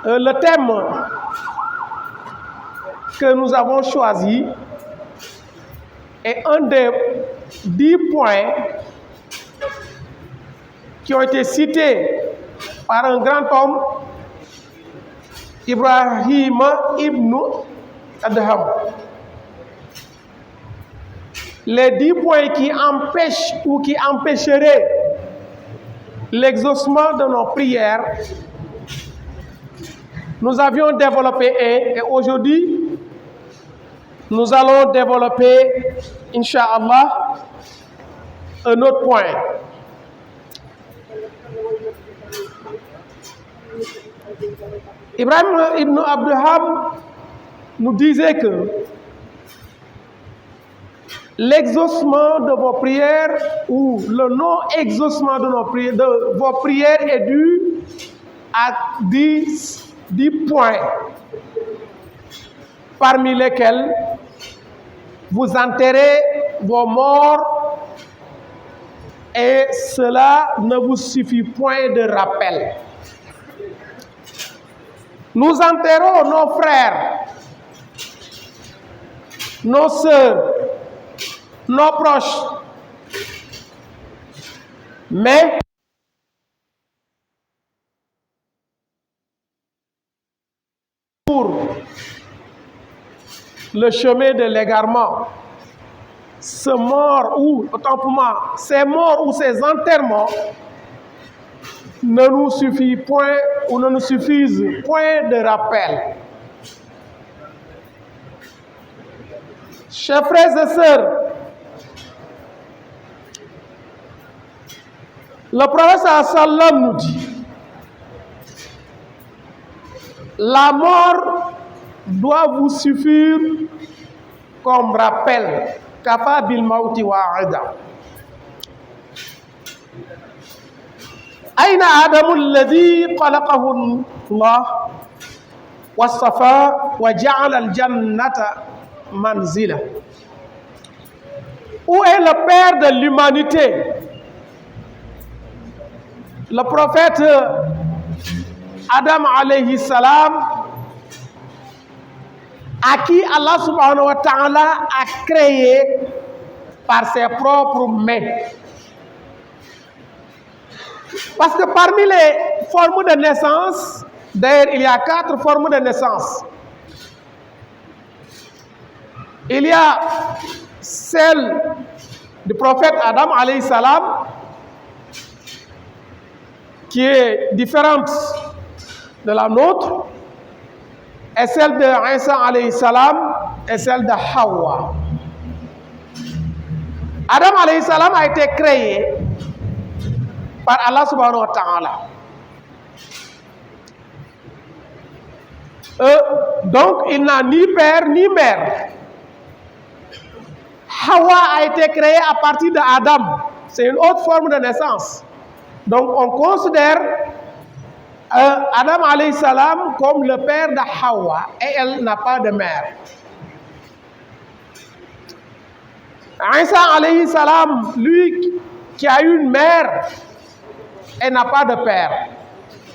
Le thème que nous avons choisi est un des 10 points qui ont été cités par un grand homme, Ibrahim ibn Adham. Les 10 points qui empêchent ou qui empêcheraient l'exaucement de nos prières. Nous avions développé un et aujourd'hui, nous allons développer, Inch'Allah, un autre point. Ibrahim ibn Adham nous disait que l'exaucement de vos prières ou le non-exaucement de vos prières est dû à 10 points, parmi lesquels vous enterrez vos morts et cela ne vous suffit point de rappel. Nous enterrons nos frères, nos sœurs, nos proches, mais pour le chemin de l'égarement, ces morts ou ces enterrements ne nous suffisent point ou ne nous suffisent point de rappel. Chers frères et sœurs, le prophète sallam nous dit: la mort doit vous suffire comme rappel. Kafa bil mauti wa'ida. Aina Adamu alladhi khalaqahu Allah wasafa wa ja'ala al-jannata manzila. Où est le père de l'humanité? Le prophète Adam alayhi salam, à qui Allah subhanahu wa ta'ala a créé par ses propres mains. Parce que parmi les formes de naissance, d'ailleurs il y a 4 formes de naissance. Il y a celle du prophète Adam alayhi salam, qui est différente de la nôtre, et celle de Isa alayhi salam, et celle de Hawa. Adam alayhi salam a été créé par Allah subhanahu wa ta'ala. Donc il n'a ni père ni mère. Hawa a été créée à partir de Adam. C'est une autre forme de naissance. Donc on considère Adam alayhi salam comme le père de Hawa et elle n'a pas de mère. Isa alayhi salam, lui qui a une mère, elle n'a pas de père.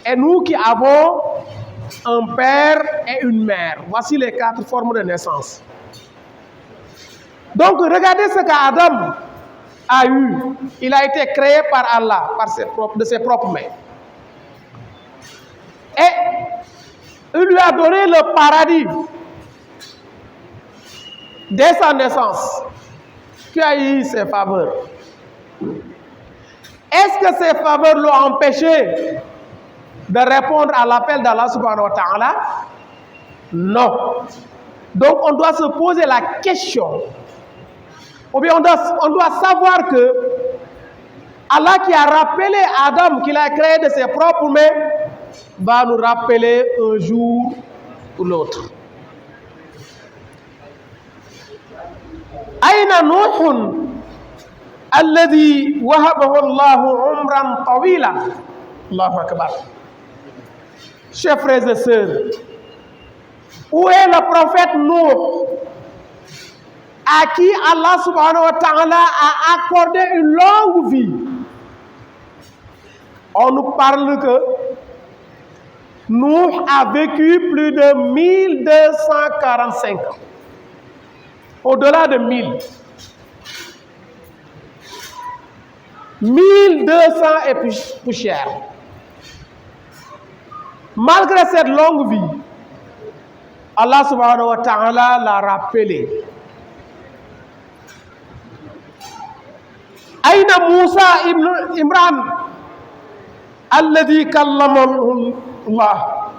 Et nous qui avons un père et une mère. Voici les 4 formes de naissance. Donc regardez ce qu'Adam a eu. Il a été créé par Allah, de ses propres mains. Et il lui a donné le paradis dès sa naissance. Qui a eu ses faveurs? Est-ce que ces faveurs l'ont empêché de répondre à l'appel d'Allah subhanahu wa ta'ala? Non. Donc on doit se poser la question. Ou bien on doit savoir que Allah qui a rappelé Adam, qu'il a créé de ses propres mains, va nous rappeler un jour ou l'autre. Aïna Nuhun alladhi wahabahu Allahu umran tawilan. Allahu akbar. Chers frères et sœurs, où est le prophète Nuh, à qui Allah subhanahu wa ta'ala a accordé une longue vie? On nous parle que Nuh a vécu plus de 1245 ans. Au-delà de 1000. 1200 et poussière. Malgré cette longue vie, Allah subhanahu wa ta'ala l'a rappelé. Aïna Moussa ibn Imran alladhi kallamahu Allah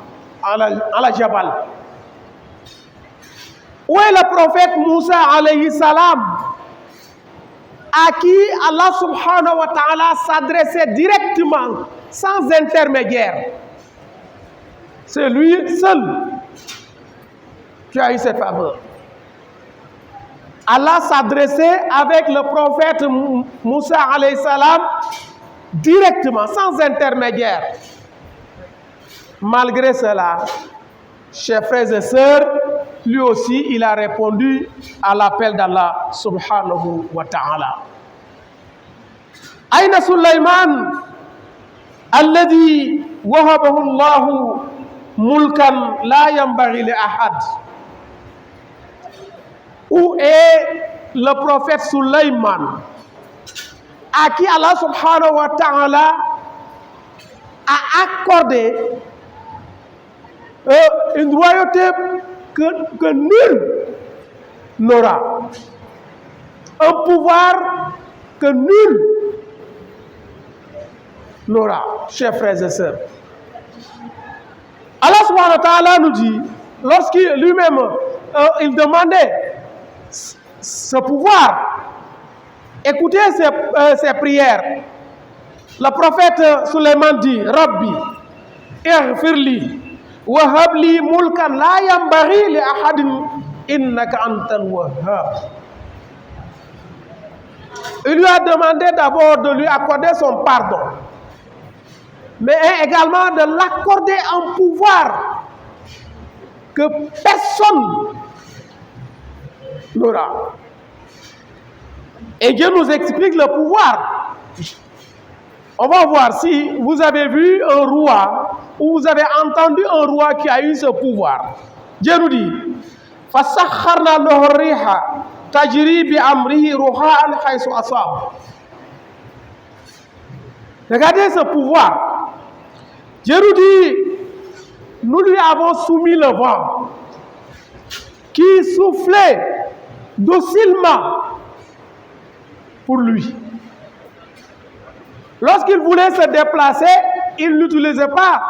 ala jabal. Où est le prophète Moussa alayhi salam, à qui Allah subhanahu wa ta'ala s'adressait directement, sans intermédiaire? C'est lui seul qui a eu cette faveur. Allah s'adressait avec le prophète Moussa alayhi salam directement, sans intermédiaire. Malgré cela, chers frères et sœurs, lui aussi, il a répondu à l'appel d'Allah subhanahu wa ta'ala. Aïna Sulaiman alladhi wahabahu Allahu mulkan la yanbaghi li ahad. Où est le prophète Sulaiman, à qui Allah subhanahu wa ta'ala a accordé une royauté que nul n'aura, un pouvoir que nul n'aura, chers frères et sœurs. Allah subhanahu wa ta'ala nous dit, lorsqu'il lui-même il demandait ce pouvoir, écoutez ses prières. Le prophète Suleiman dit, Rabbi, ighfirli, wa habli mulkan la yanbaghi li ahadin innaka antal wahhab. Il lui a demandé d'abord de lui accorder son pardon, mais également de l'accorder un pouvoir que personne n'aura. Et Dieu nous explique le pouvoir. On va voir si vous avez vu un roi ou vous avez entendu un roi qui a eu ce pouvoir. Dieu nous dit, فَسَخَّرْنَا لَهُ الرِّيحَ تَجْرِي بِأَمْرِهِ رُخَاءً حَيْثُ أَصَابَ. Regardez ce pouvoir. Dieu nous dit, nous lui avons soumis le vent qui soufflait docilement pour lui. Lorsqu'il voulait se déplacer, il n'utilisait pas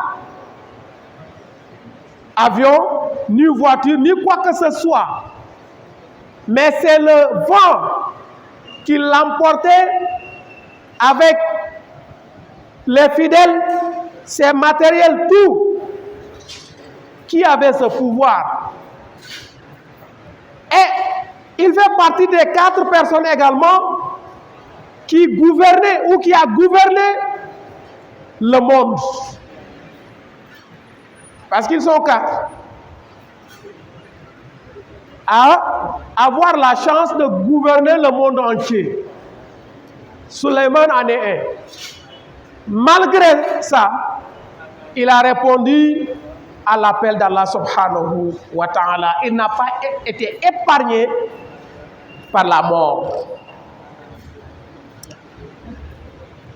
avion, ni voiture, ni quoi que ce soit. Mais c'est le vent qui l'emportait avec les fidèles, ses matériels, tout, qui avait ce pouvoir. Et il fait partie des 4 personnes également qui gouvernaient ou qui a gouverné le monde. Parce qu'ils sont 4. À avoir la chance de gouverner le monde entier. Suleiman en est un. Malgré ça, il a répondu à l'appel d'Allah subhanahu wa ta'ala. Il n'a pas été épargné par la mort.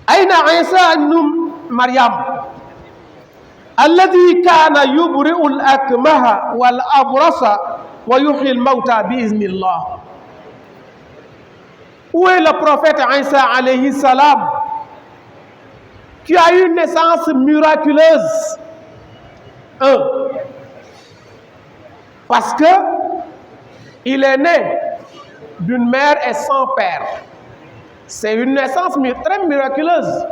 Aïna Isa ibn Maryam alladhi kana yubri'u al-akmaha wal abrasa wa yuhyi al-mauta bi iznillah. Où est le prophète Isa alayhi salam, qui a eu une naissance miraculeuse? Parce que il est né d'une mère et sans père. C'est une naissance très miraculeuse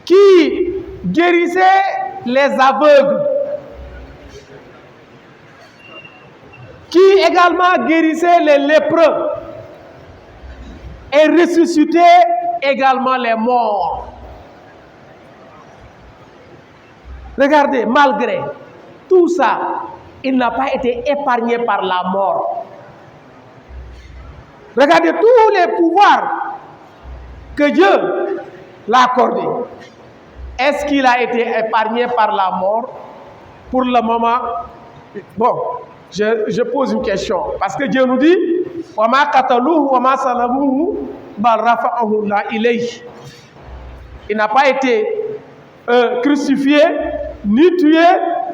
qui guérissait les aveugles, qui également guérissait les lépreux et ressuscitait également les morts. Regardez, malgré tout ça, il n'a pas été épargné par la mort. Regardez tous les pouvoirs que Dieu l'a accordé. est-ce qu'il a été épargné par la mort? Pour le moment, bon, je pose une question. Parce que Dieu nous dit, وَمَا قَتَلُوهُ وَمَا صَلَبُوهُ بَلْ رَفَعَهُ اللَّهُ إِلَيْهِ. Il n'a pas été crucifié, ni tué,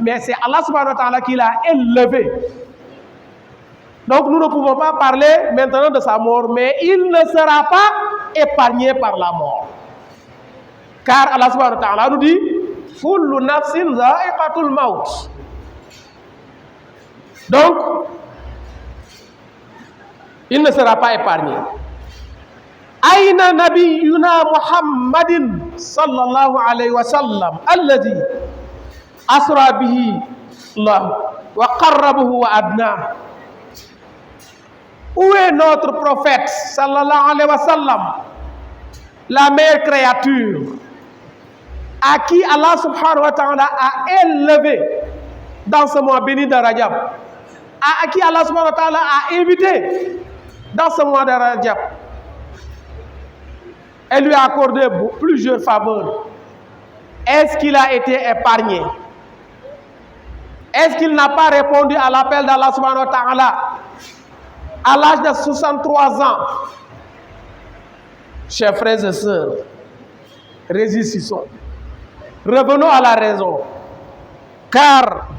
mais c'est Allah subhanahu wa ta'ala qui l'a élevé. Donc nous ne pouvons pas parler maintenant de sa mort, mais il ne sera pas épargné par la mort. Car Allah subhanahu wa ta'ala nous dit, Kullu nafsin za'iqatul maut. Donc, il ne sera pas épargné. Aïna nabiyuna Muhammadin sallallahu alayhi wa sallam alladhi asra bihi Allah wa qarrabahu wa adna. Où est notre prophète sallallahu alayhi wa sallam, la meilleure créature, à qui Allah subhanahu wa ta'ala a élevé dans ce mois béni de Rajab, à qui Allah subhanahu wa ta'ala a invité dans ce mois de Rajab. Elle lui a accordé plusieurs faveurs. Est-ce qu'il a été épargné? Est-ce qu'il n'a pas répondu à l'appel d'Allah subhanahu wa ta'ala à l'âge de 63 ans? Chers frères et sœurs, résistons. Revenons à la raison. Car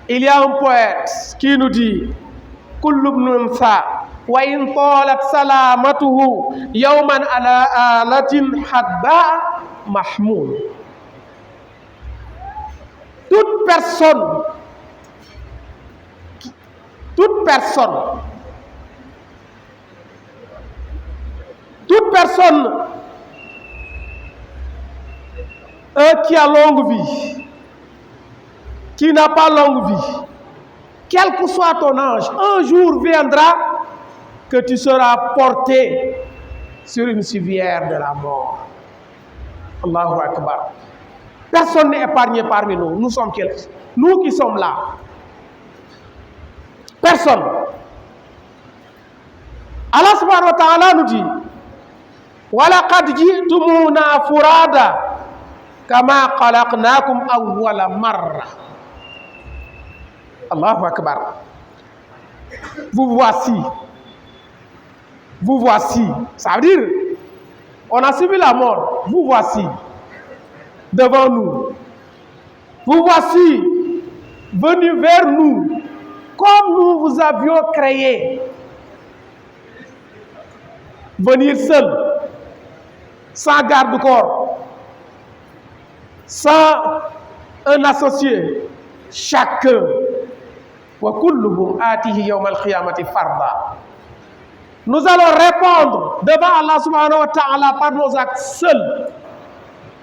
il y a un poète qui nous dit Kullu ibn unsa wa in talat salamatuhu yawman ala alatin hadba mahmoud. Toute personne qui a longue vie, qui n'a pas longue vie, quel que soit ton âge, un jour viendra que tu seras porté sur une civière de la mort. Allahu Akbar. Personne n'est épargné parmi nous. Nous sommes quelques. Nous qui sommes là. Personne. Allah subhanahu wa ta'ala nous dit وَلَقَدْ جِئْتُمُونَا فُرَادًا كَمَا خَلَقْنَاكُمْ أَوَّلَ مَرَّةٍ. Allahu Akbar. Vous voici. Ça veut dire, on a subi la mort. Vous voici devant nous. Vous voici venus vers nous comme nous vous avions créé. Venir seul, sans garde-corps, sans un associé, chacun. Nous allons répondre devant Allah subhanahu wa ta'ala par nos actes seuls,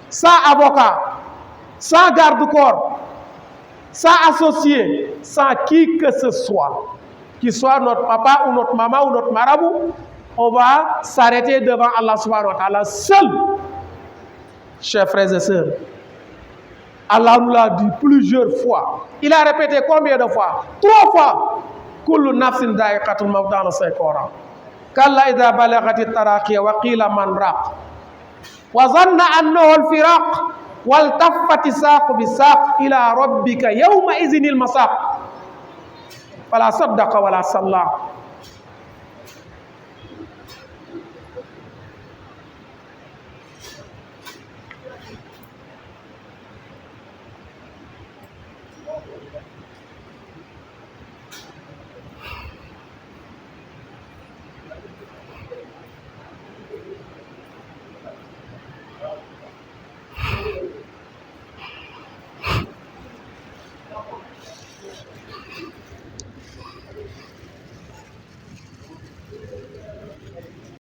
sans avocat, sans garde-corps, sans associé, sans qui que ce soit, qu'il soit notre papa ou notre maman ou notre marabout. On va s'arrêter devant Allah subhanahu wa ta'ala seul. Chers frères et sœurs, Allah nous l'a dit plusieurs fois. Il a répété combien de fois? 3 fois. Kullu nafsin da'iqatul maut dans le Saint-Coran. Kalla idha balagati taraqiya wa qila man raq. Wa zanna annahu al-firaq wal taffati saqu bisaq ila rabbika yawma idhinil masaq. Fala saddaqa wala salla.